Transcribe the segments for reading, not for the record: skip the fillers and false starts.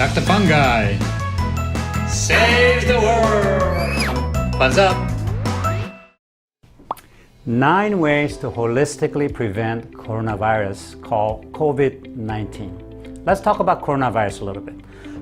Dr. Fungi saves the world. What's up? 9 ways to holistically prevent coronavirus called COVID-19. Let's talk about coronavirus a little bit.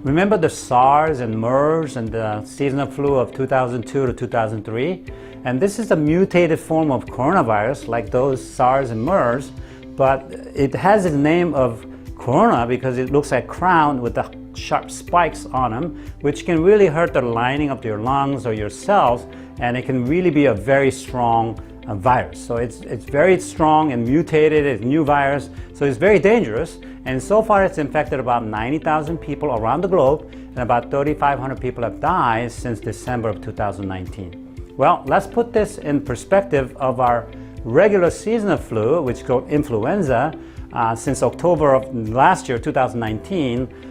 Remember the SARS and MERS and the seasonal flu of 2002 to 2003? And this is a mutated form of coronavirus like those SARS and MERS, but it has its name of corona because it looks like crown with the sharp spikes on them, which can really hurt the lining of your lungs or your cells, and it can really be a very strong virus. So it's very strong and mutated, it's a new virus, so it's very dangerous. And so far it's infected about 90,000 people around the globe, and about 3,500 people have died since December of 2019. Well, let's put this in perspective of our regular seasonal flu, which is called influenza. Since October of last year, 2019,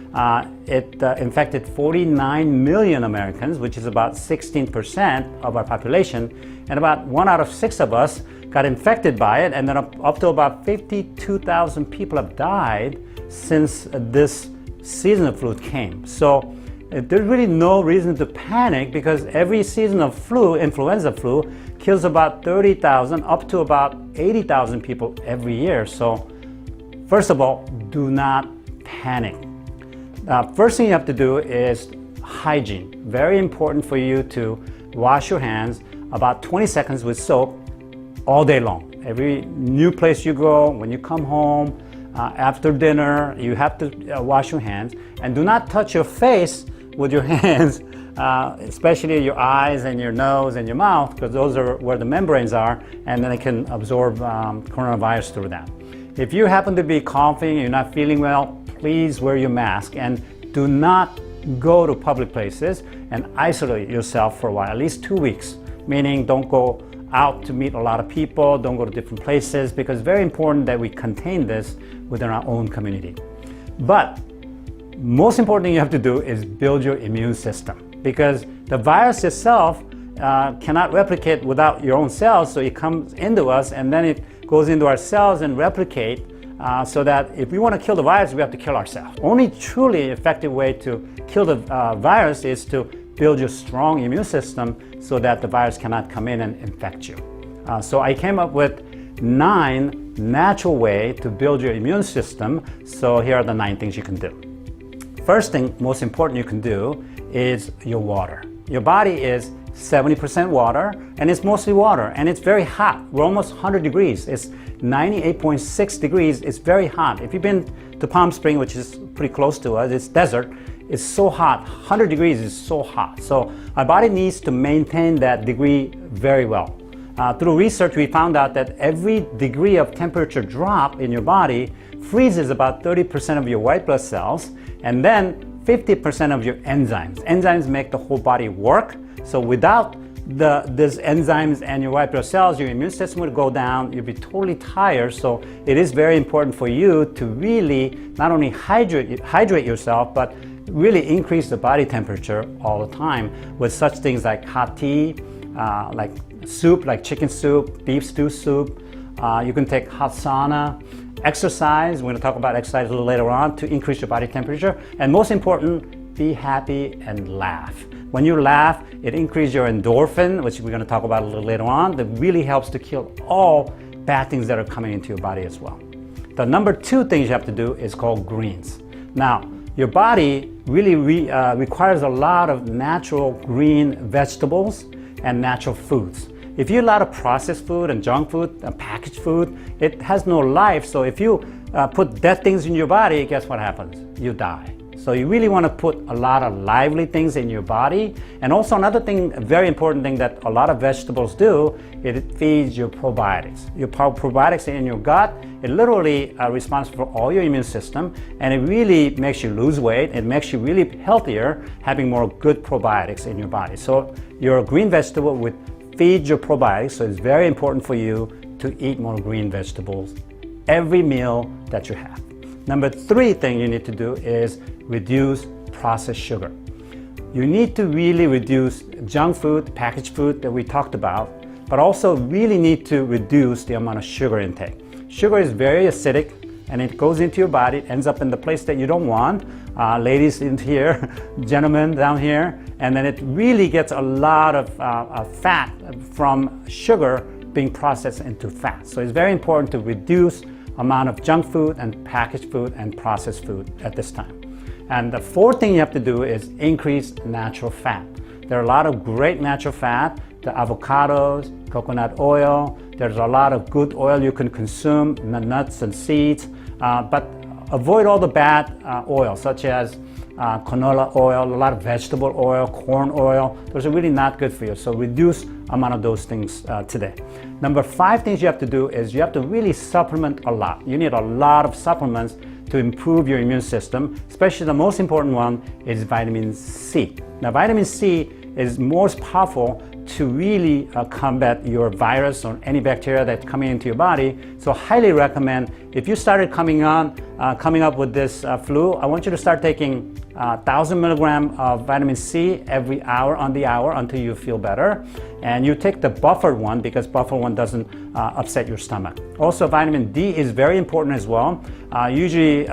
it infected 49 million Americans, which is about 16% of our population, and about 1 out of 6 of us got infected by it, and then up to about 52,000 people have died since this seasonal flu came. So there's really no reason to panic because every seasonal flu, influenza flu, kills about 30,000 up to about 80,000 people every year. So first of all, do not panic. First thing you have to do is hygiene. Very important for you to wash your hands about 20 seconds with soap all day long. Every new place you go, when you come home, after dinner, you have to wash your hands. And do not touch your face with your hands, especially your eyes and your nose and your mouth, because those are where the membranes are, and then it can absorb coronavirus through that. If you happen to be coughing, you're not feeling well, please wear your mask and do not go to public places and isolate yourself for a while, at least 2 weeks, meaning don't go out to meet a lot of people, don't go to different places, because it's very important that we contain this within our own community. But most important thing you have to do is build your immune system, because the virus itself cannot replicate without your own cells, so it comes into us and then it goes into our cells and replicate, so that if we want to kill the virus, we have to kill ourselves. Only truly effective way to kill the virus is to build your strong immune system so that the virus cannot come in and infect you. So I came up with 9 natural ways to build your immune system. So here are the 9 things you can do. First thing, most important you can do is your water. Your body is 70% water, and it's mostly water, and it's very hot. We're almost 100 degrees. It's 98.6 degrees. It's very hot. If you've been to Palm Springs, which is pretty close to us, it's desert. It's so hot. 100 degrees is so hot. So our body needs to maintain that degree very well. Through research, we found out that every degree of temperature drop in your body freezes about 30% of your white blood cells, and then 50% of your enzymes. Enzymes make the whole body work. So without these enzymes and your white blood cells, your immune system would go down, you'll be totally tired. So it is very important for you to really not only hydrate yourself, but really increase the body temperature all the time with such things like hot tea, like soup, like chicken soup, beef stew soup. You can take hot sauna, exercise. We're going to talk about exercise a little later on to increase your body temperature. And most important, be happy and laugh. When you laugh, it increases your endorphin, which we're going to talk about a little later on. That really helps to kill all bad things that are coming into your body as well. The number 2 things you have to do is called greens. Now, your body really requires a lot of natural green vegetables and natural foods. If you eat a lot of processed food and junk food and packaged food, it has no life. So if you put dead things in your body, guess what happens? You die. So you really want to put a lot of lively things in your body. And also another thing, a very important thing that a lot of vegetables do, it feeds your probiotics. Your probiotics in your gut, it literally responsible for all your immune system, and it really makes you lose weight. It makes you really healthier, having more good probiotics in your body. So your green vegetable would feed your probiotics, so it's very important for you to eat more green vegetables every meal that you have. Number 3 thing you need to do is reduce processed sugar. You need to really reduce junk food, packaged food that we talked about, but also really need to reduce the amount of sugar intake. Sugar is very acidic, and it goes into your body, it ends up in the place that you don't want. Ladies in here, gentlemen down here, and then it really gets a lot of fat from sugar being processed into fat. So it's very important to reduce amount of junk food and packaged food and processed food at this time. And the fourth thing you have to do is increase natural fat. There are a lot of great natural fat, the avocados, coconut oil. There's a lot of good oil you can consume, the nuts and seeds, but avoid all the bad oils, such as canola oil, a lot of vegetable oil, corn oil. Those are really not good for you. So reduce amount of those things today. Number 5 things you have to do is you have to really supplement a lot. You need a lot of supplements to improve your immune system, especially the most important one is vitamin C. Now, vitamin C is most powerful to really combat your virus or any bacteria that's coming into your body. So highly recommend, if you started coming up with this flu, I want you to start taking 1,000 milligrams of vitamin C every hour on the hour until you feel better. And you take the buffered one because buffered one doesn't upset your stomach. Also, vitamin D is very important as well. I usually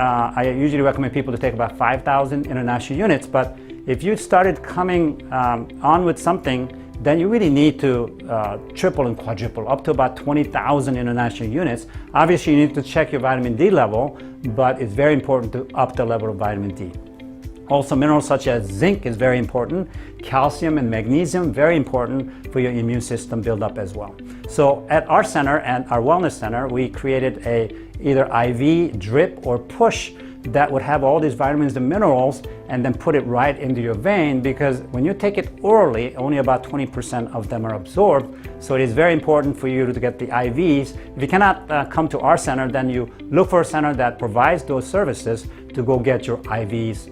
recommend people to take about 5,000 international units, but if you started coming on with something, then you really need to triple and quadruple up to about 20,000 international units. Obviously, you need to check your vitamin D level, but it's very important to up the level of vitamin D. Also, minerals such as zinc is very important. Calcium and magnesium, very important for your immune system buildup as well. So at our center and our wellness center, we created either IV, drip, or push that would have all these vitamins and minerals and then put it right into your vein, because when you take it orally, only about 20% of them are absorbed. So it is very important for you to get the IVs. If you cannot come to our center, then you look for a center that provides those services to go get your IVs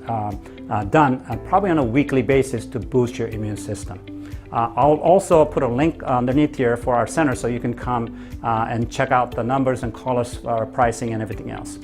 done, probably on a weekly basis to boost your immune system. I'll also put a link underneath here for our center so you can come and check out the numbers and call us for our pricing and everything else.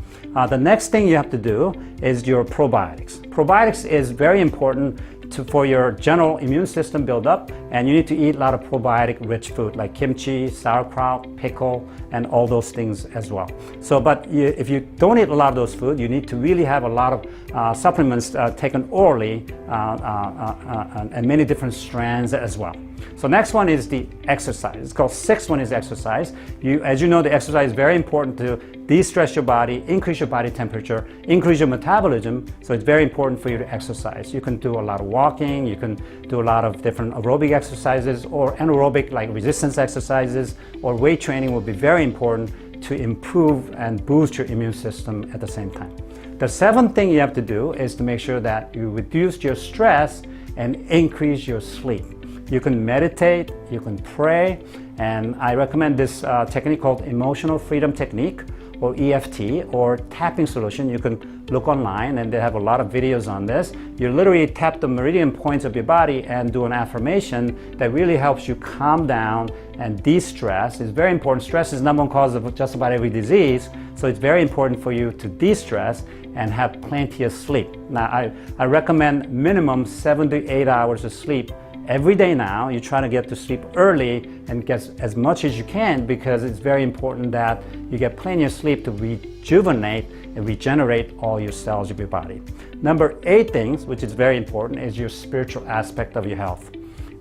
The next thing you have to do is your probiotics. Probiotics is very important for your general immune system buildup, and you need to eat a lot of probiotic rich food like kimchi, sauerkraut, pickle, and all those things as well. So, but if you don't eat a lot of those food, you need to really have a lot of supplements taken orally and many different strands as well. So next one is the exercise. It's called sixth one is exercise. As you know, the exercise is very important to de-stress your body, increase your body temperature, increase your metabolism. So it's very important for you to exercise. You can do a lot of walking, you can do a lot of different aerobic exercises or anaerobic like resistance exercises, or weight training will be very important to improve and boost your immune system at the same time. The seventh thing you have to do is to make sure that you reduce your stress and increase your sleep. You can meditate, you can pray, and I recommend this technique called Emotional Freedom Technique, or EFT, or tapping solution. You can look online and they have a lot of videos on this. You literally tap the meridian points of your body and do an affirmation that really helps you calm down and de-stress. It's very important. Stress is number one cause of just about every disease, so it's very important for you to de-stress and have plenty of sleep. Now, I recommend minimum 7 to 8 hours of sleep every day now. You try to get to sleep early and get as much as you can, because it's very important that you get plenty of sleep to rejuvenate and regenerate all your cells of your body. Number 8 things, which is very important, is your spiritual aspect of your health.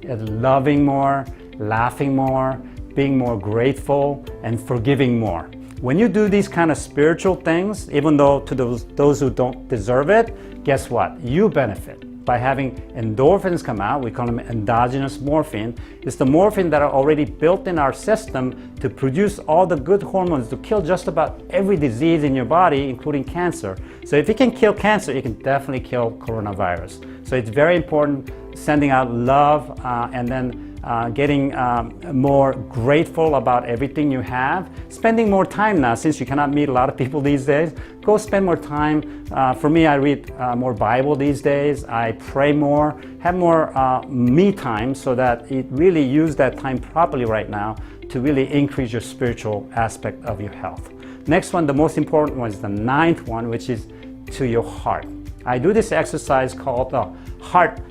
Loving more, laughing more, being more grateful, and forgiving more. When you do these kind of spiritual things, even though to those who don't deserve it, guess what? You benefit by having endorphins come out. We call them endogenous morphine. It's the morphine that are already built in our system to produce all the good hormones to kill just about every disease in your body, including cancer. So if you can kill cancer, you can definitely kill coronavirus. So it's very important sending out love and then getting more grateful about everything you have. Spending more time now, since you cannot meet a lot of people these days, go spend more time. For me, I read more Bible these days. I pray more, have more me time, so that you really use that time properly right now to really increase your spiritual aspect of your health. Next one, the most important one, is the 9th one, which is to your heart. I do this exercise called the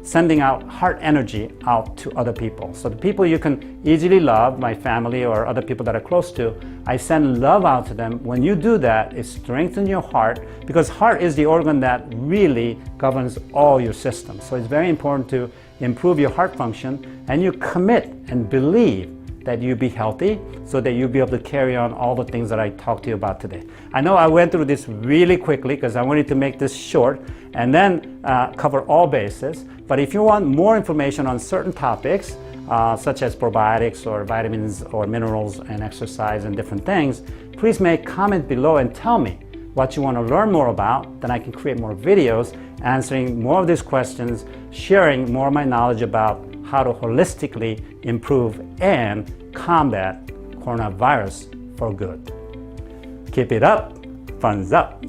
sending out heart energy out to other people. So the people you can easily love, my family or other people that are close to, I send love out to them. When you do that, it strengthens your heart, because heart is the organ that really governs all your systems. So it's very important to improve your heart function, and you commit and believe that you be healthy so that you'll be able to carry on all the things that I talked to you about today. I know I went through this really quickly because I wanted to make this short and then cover all bases. But if you want more information on certain topics, such as probiotics or vitamins or minerals and exercise and different things, please make comment below and tell me what you want to learn more about. Then I can create more videos answering more of these questions, sharing more of my knowledge about how to holistically improve and combat coronavirus for good. Keep it up, thumbs up.